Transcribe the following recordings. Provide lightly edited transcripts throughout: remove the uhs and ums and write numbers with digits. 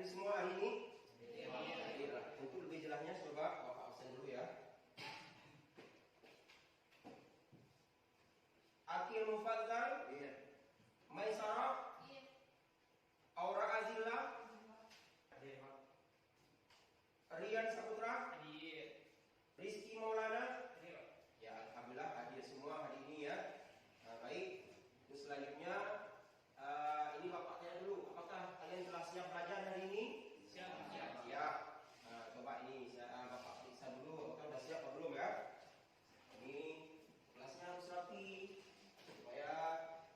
hadir semua hari ini? Hadir. Untuk lebih jelasnya coba Bapak absen dulu ya. Akil Mufaddal, Maisarah, Aura Azillah, Rian Saputra, Rizky Maulana. Ya, alhamdulillah hadir semua hari ini ya. Nah, baik. Terus selanjutnya ini Bapak tanya dulu, apakah kalian telah siap belajar hari ini? Siap. Nah, coba ini Bapak periksa dulu, apakah sudah siap atau belum ya? Ini kelasnya harus rapi supaya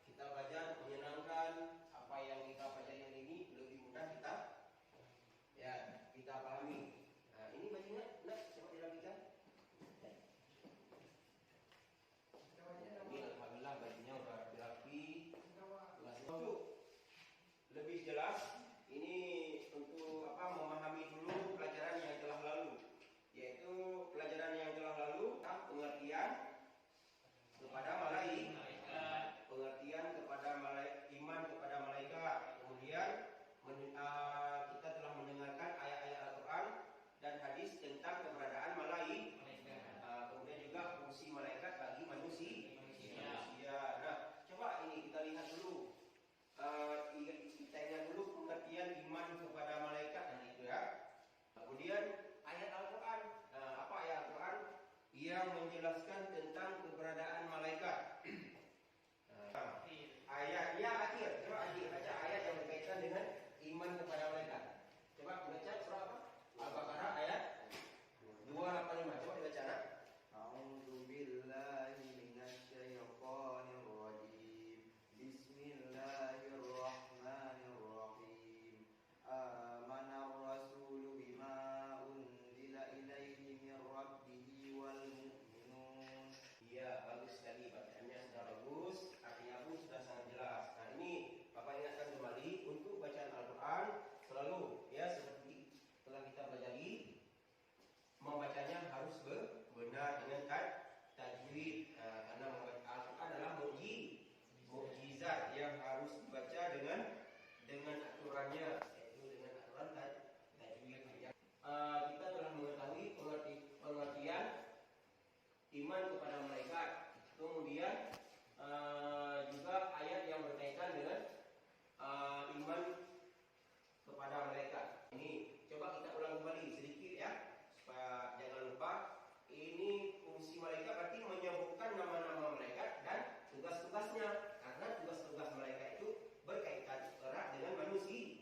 kita belajar menyenangkan. Apa yang kita pelajari hari ini lebih mudah kita pahami. Nah, ini bajunya, coba dirapikan. Ini alhamdulillah bajunya udah rapi. Kelasnya lebih jelas. Ini untuk memahami dulu pelajaran yang telah lalu, yaitu pelajaran yang telah lalu pengertian kepada malaikat, pengertian kepada iman kepada malaikat. Kemudian kita telah mendengarkan ayat-ayat Al-Quran dan hadis tentang keberadaan malaikat. Kemudian juga fungsi malaikat bagi manusia. Nah, coba ini kita lihat dulu. Kita ingat dulu pengertian iman kepada malaikat dan itu ya. Kemudian ayat Al-Quran. Apa ayat Al-Quran? Yang menjelaskan tentang keberadaan malaikat. Ayatnya akhir. Coba akhir baca ayat yang berkaitan dengan iman kepada malaikat. Coba baca surah apa? Al-Baqarah ayat 285. Coba dibaca nak. A'udzu billahi minasyaitonir rajim. Bismillahirrahmanirrahim. Amanar rasulu bima unzila ilaihi min rabbih wal mu'minun. Iya, bagus sekali, bacaannya sudah bagus, artinya pun sudah sangat jelas. Nah, ini Bapak ingatkan kembali untuk bacaan Al-Quran selalu ya, seperti telah kita pelajari, membacanya harus benar dengan tajwid. Karena membaca Al-Quran adalah mukjizat yang harus dibaca dengan aturannya, yaitu dengan aturan tajwid. Kita telah mengetahui pengertian iman kepada malaikat. Kemudian juga ayat yang berkaitan dengan iman kepada malaikat. Ini coba kita ulang kembali sedikit ya, supaya jangan lupa. Ini fungsi malaikat berarti menyebutkan nama-nama malaikat dan tugas-tugasnya. Karena tugas-tugas malaikat itu berkaitan erat dengan manusia.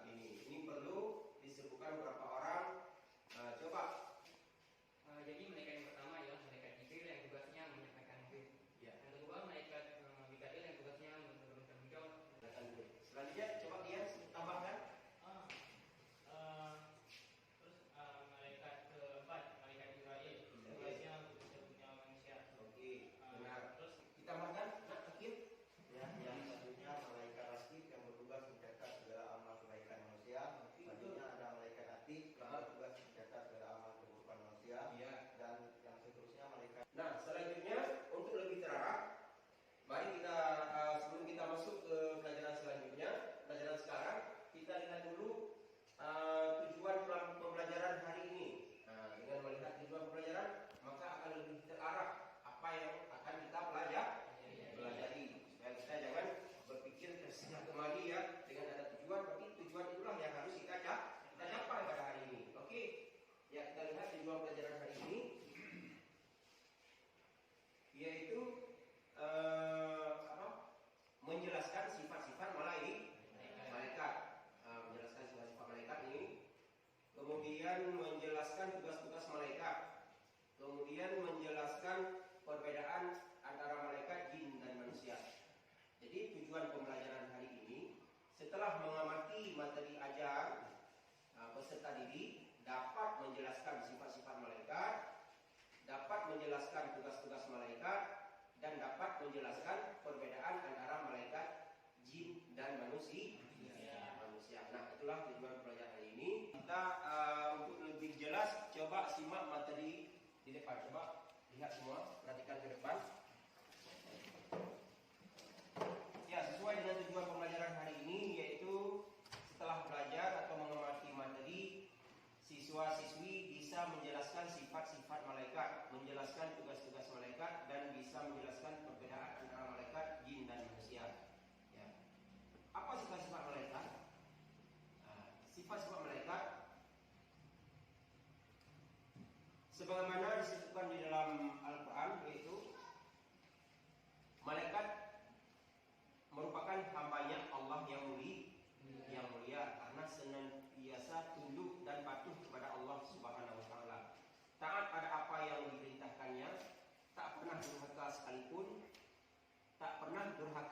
Ini perlu disebutkan beberapa orang. Coba. Jadi malaikat yang pertama ialah malaikat Jibril yang tugasnya menyampaikan wahyu. Ya. Yang kedua malaikat Mikail yang tugasnya menurunkan hujan. Selanjutnya coba dia tambahkan. Terus malaikat keempat malaikat Israel tugasnya untuk punya manusia. Oke, benar. Terus Kita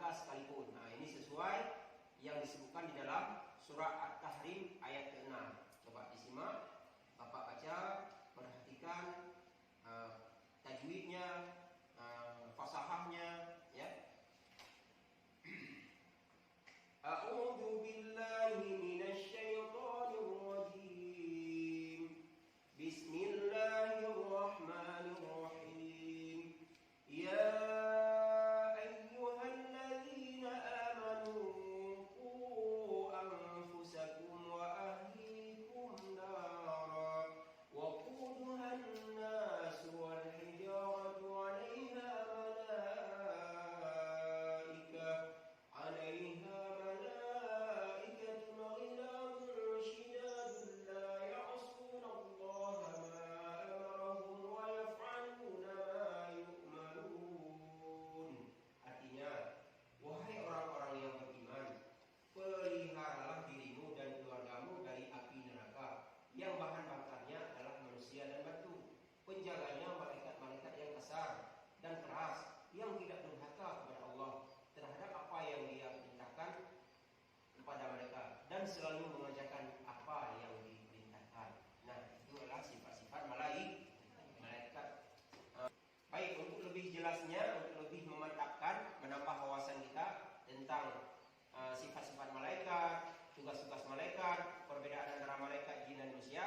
durhaka sekalipun. Nah, ini sesuai yang disebutkan di dalam surah At-Tahrim ayat ke-6. Coba disimak, Bapak baca, perhatikan tajwidnya, fasahahnya, ya. A'udzu billahi minasy syaithanir rajim. Bismillahirrahmanirrahim. Ya ayyuhalladzina amanu qu anfusakum wa ahlikum nara wa quduha an-nas wal hijaratu 'alaiha yang bahan bakarnya adalah manusia dan batu. Penjaganya malaikat-malaikat yang besar dan keras, yang tidak durhaka kepada Allah terhadap apa yang Dia perintahkan kepada mereka, dan selalu mengerjakan apa yang diperintahkan. Nah, itu adalah sifat-sifat malaikat. Baik, untuk lebih jelasnya, untuk lebih memantapkan, menambah wawasan kita tentang sifat-sifat malaikat, tugas-tugas malaikat, perbedaan antara malaikat, jin dan manusia,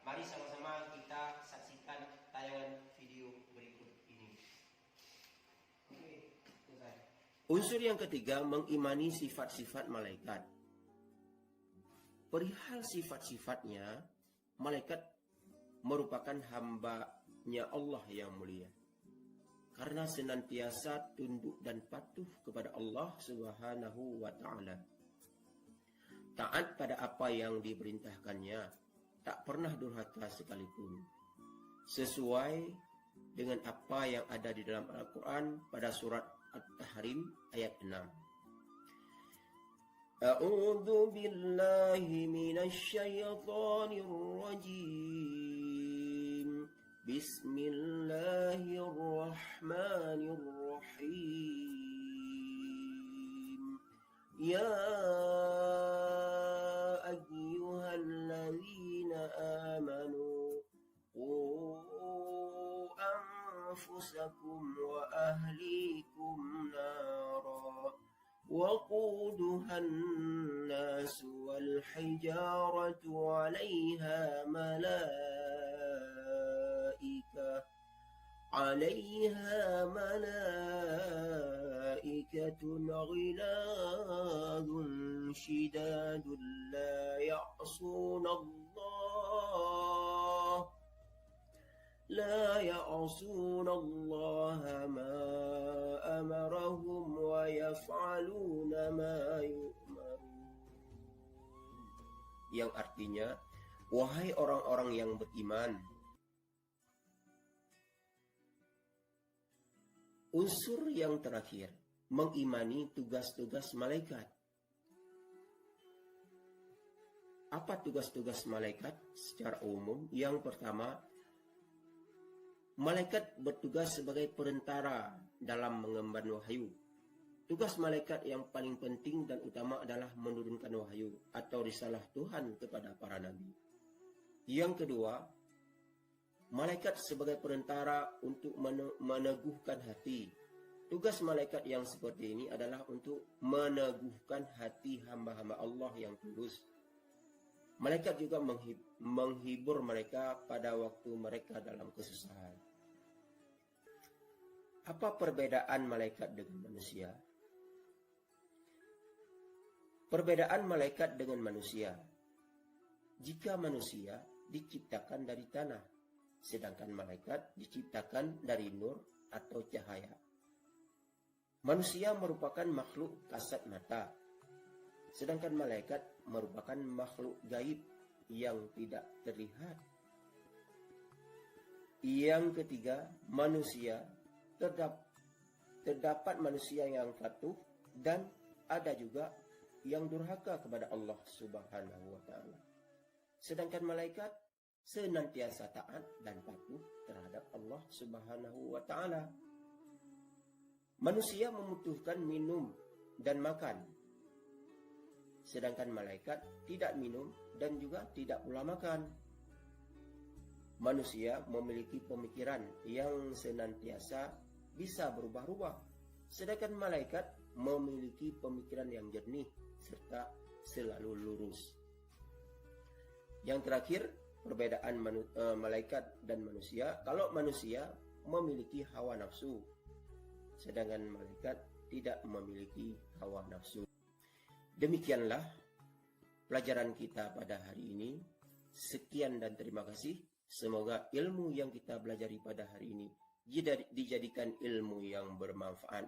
mari sama-sama kita saksikan tayangan video berikut ini. Oke, selesai. Unsur yang ketiga, mengimani sifat-sifat malaikat. Perihal sifat-sifatnya, malaikat merupakan hamba-Nya Allah yang mulia, karena senantiasa tunduk dan patuh kepada Allah Subhanahu wa Ta'ala. Taat pada apa yang diperintahkannya, tak pernah durhaka sekalipun. Sesuai dengan apa yang ada di dalam Al-Quran pada surat At-Tahrim ayat 6. A'udzu billahi minasy syaithanir rajim. Bismillahirrahmanirrahim. Ya ayyuhalladzina amanu qu anfusakum wa ahlikum nara وقودها الناس والحجارة عليها ملائكة غلاظ شداد لا يعصون الله ما أمرهم ويفعلون ما يؤمرون. Yang artinya, wahai orang-orang yang beriman, unsur yang terakhir, mengimani tugas-tugas malaikat. Apa tugas-tugas malaikat secara umum? Yang pertama, malaikat bertugas sebagai perantara dalam mengemban wahyu. Tugas malaikat yang paling penting dan utama adalah menurunkan wahyu atau risalah Tuhan kepada para nabi. Yang kedua, malaikat sebagai perantara untuk meneguhkan hati. Tugas malaikat yang seperti ini adalah untuk meneguhkan hati hamba-hamba Allah yang tulus. Malaikat juga menghibur mereka pada waktu mereka dalam kesusahan. Apa perbedaan malaikat dengan manusia? Perbedaan malaikat dengan manusia. Jika manusia diciptakan dari tanah, sedangkan malaikat diciptakan dari nur atau cahaya. Manusia merupakan makhluk kasat mata, sedangkan malaikat merupakan makhluk gaib yang tidak terlihat. Yang ketiga, manusia terdapat manusia yang patuh dan ada juga yang durhaka kepada Allah Subhanahu wa Ta'ala. Sedangkan malaikat senantiasa taat dan patuh terhadap Allah Subhanahu wa Ta'ala. Manusia membutuhkan minum dan makan. Sedangkan malaikat tidak minum dan juga tidak pula makan. Manusia memiliki pemikiran yang senantiasa bisa berubah-ubah, sedangkan malaikat memiliki pemikiran yang jernih serta selalu lurus. Yang terakhir, perbedaan malaikat dan manusia. Kalau manusia memiliki hawa nafsu, sedangkan malaikat tidak memiliki hawa nafsu. Demikianlah pelajaran kita pada hari ini. Sekian dan terima kasih. Semoga ilmu yang kita pelajari pada hari ini dijadikan ilmu yang bermanfaat.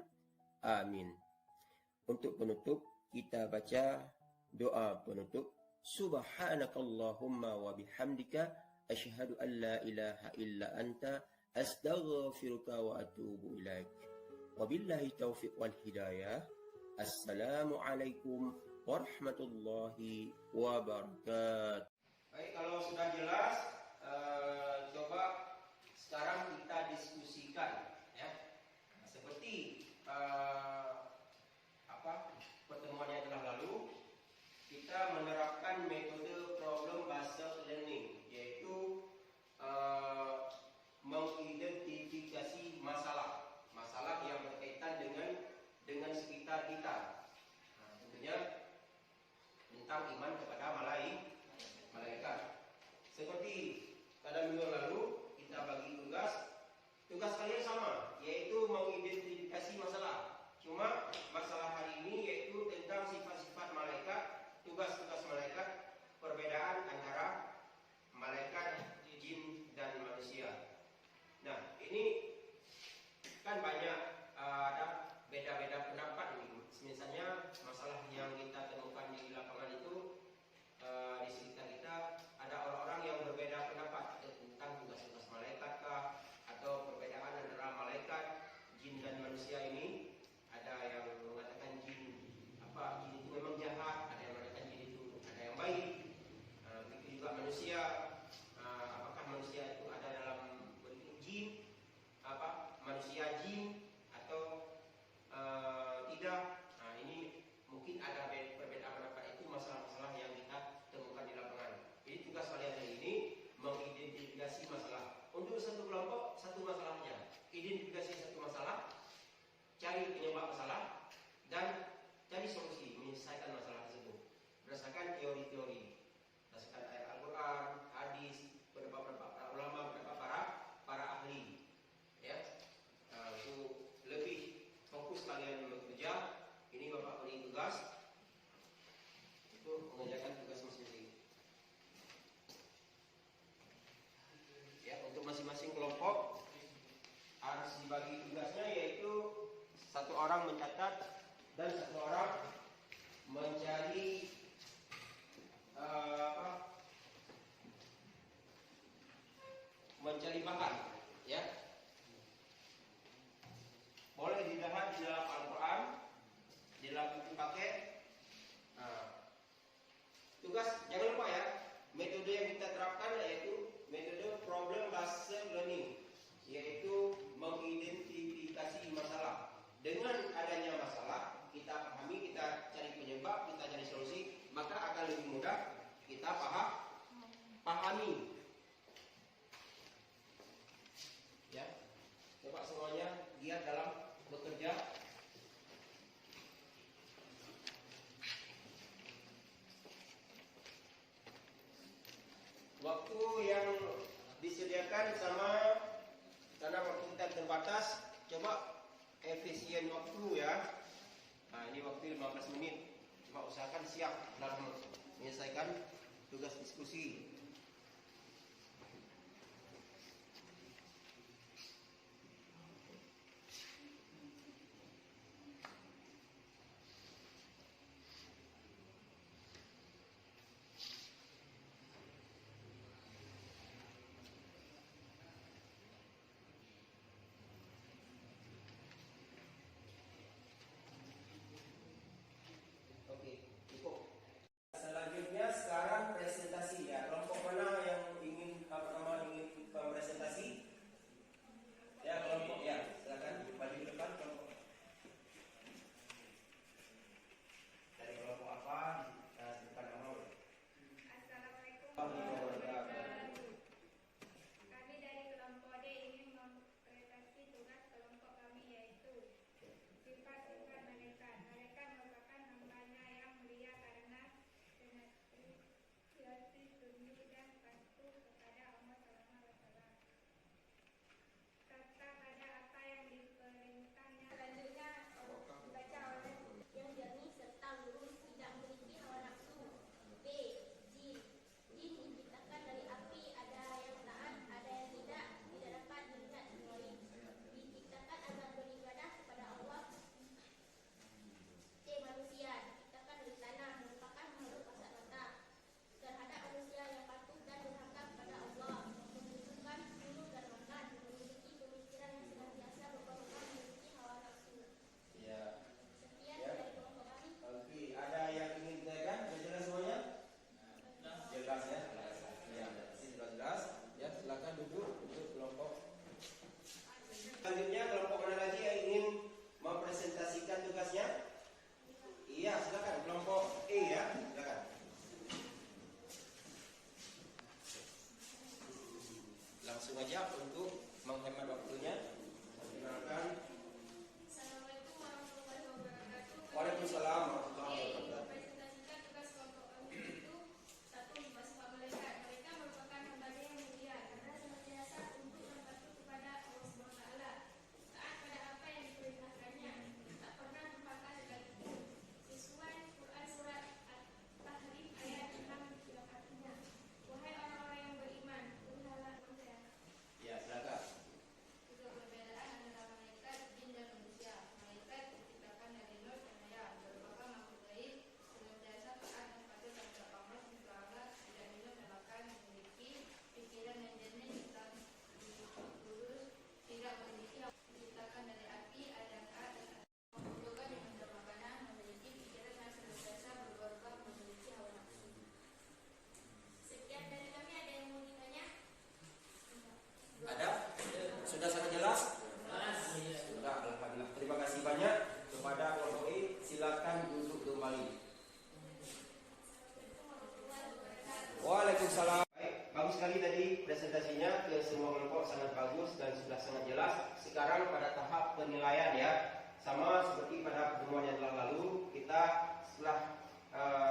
Amin. Untuk penutup, kita baca doa penutup. Subhanakallahumma wa bihamdika asyhadu an la ilaha illa anta astaghfiruka wa atubu ilaik. Wabillahi taufiq wal hidayah. Assalamualaikum warahmatullahi wabarakatuh. Baik, kalau sudah jelas, coba sekarang kita diskusikan, ya. Seperti pertemuan yang telah lalu, kita menerapkan metode problem based learning, yaitu mengidentifikasi masalah yang berkaitan dengan sekitar kita. Nah, tentunya tentang iman kepada malaikat. Seperti pada minggu lalu kita bagi tugas kalian sama, yaitu mengidentifikasi masalah. Cuma masalah hari ini yaitu tentang sifat-sifat malaikat, tugas-tugas malaikat, perbedaan antara malaikat, jin dan manusia. Nah, ini kan banyak ada beda-beda pendapat ini. Misalnya masalah yang kita temukan di lapangan itu, di sekitar kita ada orang-orang yang berbeda pendapat tentang tugas-tugas malaikat kah, atau perbedaan antara malaikat, jin dan manusia ini. Ada yang mengatakan jin itu memang jahat, ada yang mengatakan jin itu ada yang baik. Begitu juga manusia, apakah manusia itu ada dalam bentuk jin, manusia jin atau tidak. Nah, ini mungkin ada perbedaan pendapat. Itu masalah-masalah yang kita temukan di lapangan. Jadi tugas kalian hari ini mengidentifikasi masalah. Untuk satu kelompok, satu masalahnya. Identifikasi satu masalah, cari penyebab masalah, dan cari solusi menyelesaikan masalah tersebut berdasarkan teori-teori, berdasarkan ayat Al-Quran, hadis, pendapat para ulama, pendapat para ahli. Ya, untuk lebih fokus kalian bekerja, ini Bapak beri tugas untuk mengerjakan tugas masing-masing. Ya, untuk masing-masing kelompok harus dibagi tugasnya, yaitu satu orang mencatat dan satu orang mencari mencari bahan, ya. Boleh dilihat di dalam Al-Quran, di dalam buku paket. Tugas jangan lupa ya, metode yang kita terapkan yaitu metode problem based learning, yaitu mengidentifikasi masalah. Dengan adanya masalah, kita pahami, kita cari penyebab, kita cari solusi, maka akan lebih mudah kita pahami. Ya, coba semuanya giat dalam bekerja. Waktu yang disediakan karena waktu kita terbatas, coba efisien waktu ya. Nah, ini waktu 15 menit. Coba usahakan siap dalam menyelesaikan tugas diskusi. Oke, cukup. Selanjutnya sekarang presentasi ya. ke semua kelompok sangat bagus dan sudah sangat jelas. Sekarang pada tahap penilaian ya, sama seperti pada pertemuan yang telah lalu, kita setelah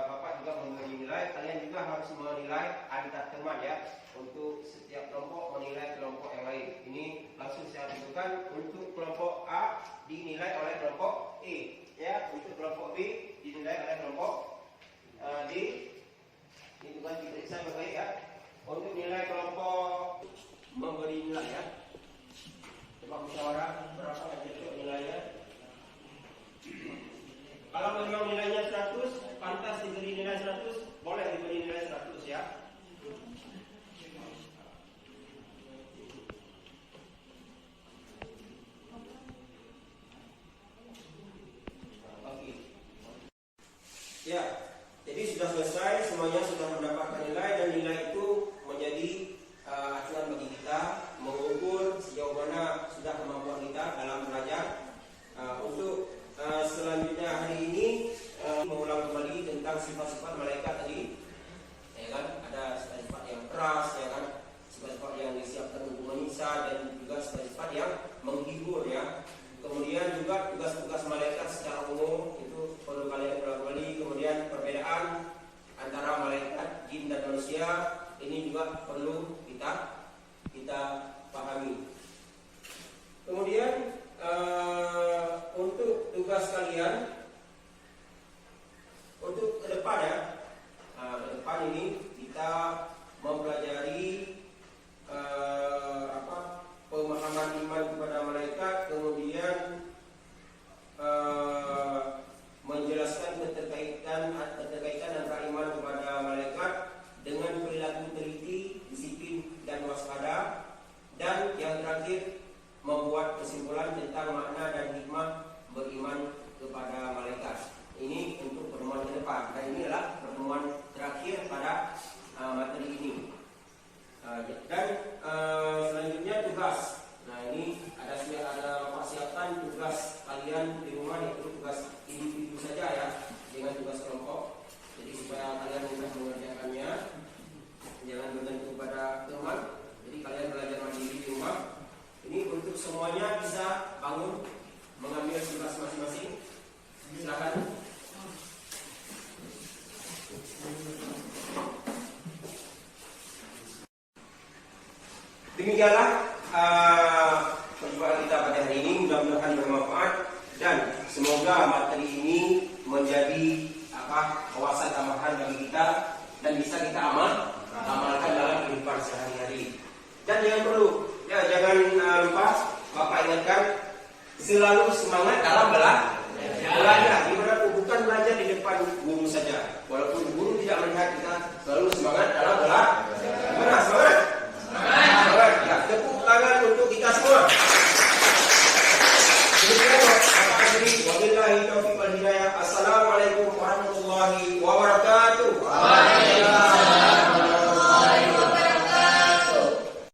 Bapak juga memberi nilai, kalian juga harus menilai antar teman ya, untuk setiap kelompok menilai kelompok yang lain. Ini langsung saya tentukan untuk kelompok A dinilai oleh kelompok E ya, untuk kelompok B dinilai oleh kelompok D. Itu kan diperiksa baik ya. Untuk nilai kelompok memberi nilai ya, coba musyawarah berapa yang cocok nilainya. Kalau memang nilainya 100, pantas diberi nilai 100, boleh diberi nilai 100 ya. Oke. Ya, jadi sudah selesai, semuanya sudah mendapatkan nilai, dan nilai itu menjadi acuan bagi kita mengukur sejauh mana sudah kemampuan kita dalam belajar. Untuk selanjutnya hari ini mengulang kembali tentang sifat-sifat malaikat tadi, ya kan? Ada sifat-sifat yang keras, ya kan? Sifat-sifat yang disiapkan untuk menyiksa, dan juga sifat-sifat yang menghibur ya. Kemudian juga tugas-tugas malaikat secara umum itu perlu kalian ulang kembali. Kemudian perbedaan antara malaikat, jin dan manusia ini juga perlu kita pahami. Kemudian untuk tugas kalian untuk ke depan ya, ke depan ini kita mempelajari pemahaman iman kepada malaikat, kemudian menjelaskan keterkaitan antara iman kepada malaikat dengan perilaku teliti, disiplin dan waspada, dan yang terakhir membuat kesimpulan tentang makna dan hikmah beriman kepada malaikat. Ini untuk pertemuan ke depan, dan ini adalah pertemuan terakhir pada materi ini. Dan selanjutnya tugas. Nah, ini ada Bapak siapkan tugas kalian di rumah, yaitu tugas individu saja ya, dengan tugas kelompok. Jadi supaya kalian mudah mengerjakannya, jangan bergantung pada teman. Jadi kalian belajar mandiri di rumah. Ini untuk semuanya bisa bangun mengambil tugas masing-masing. Silakan. Demikianlah perjumpaan kita pada hari ini. Mudah-mudahan bermanfaat, dan semoga materi ini menjadi wawasan tambahan bagi kita dan bisa kita amalkan dalam kehidupan sehari-hari. Dan jangan lupa Bapak ingatkan, selalu semangat dalam belajar.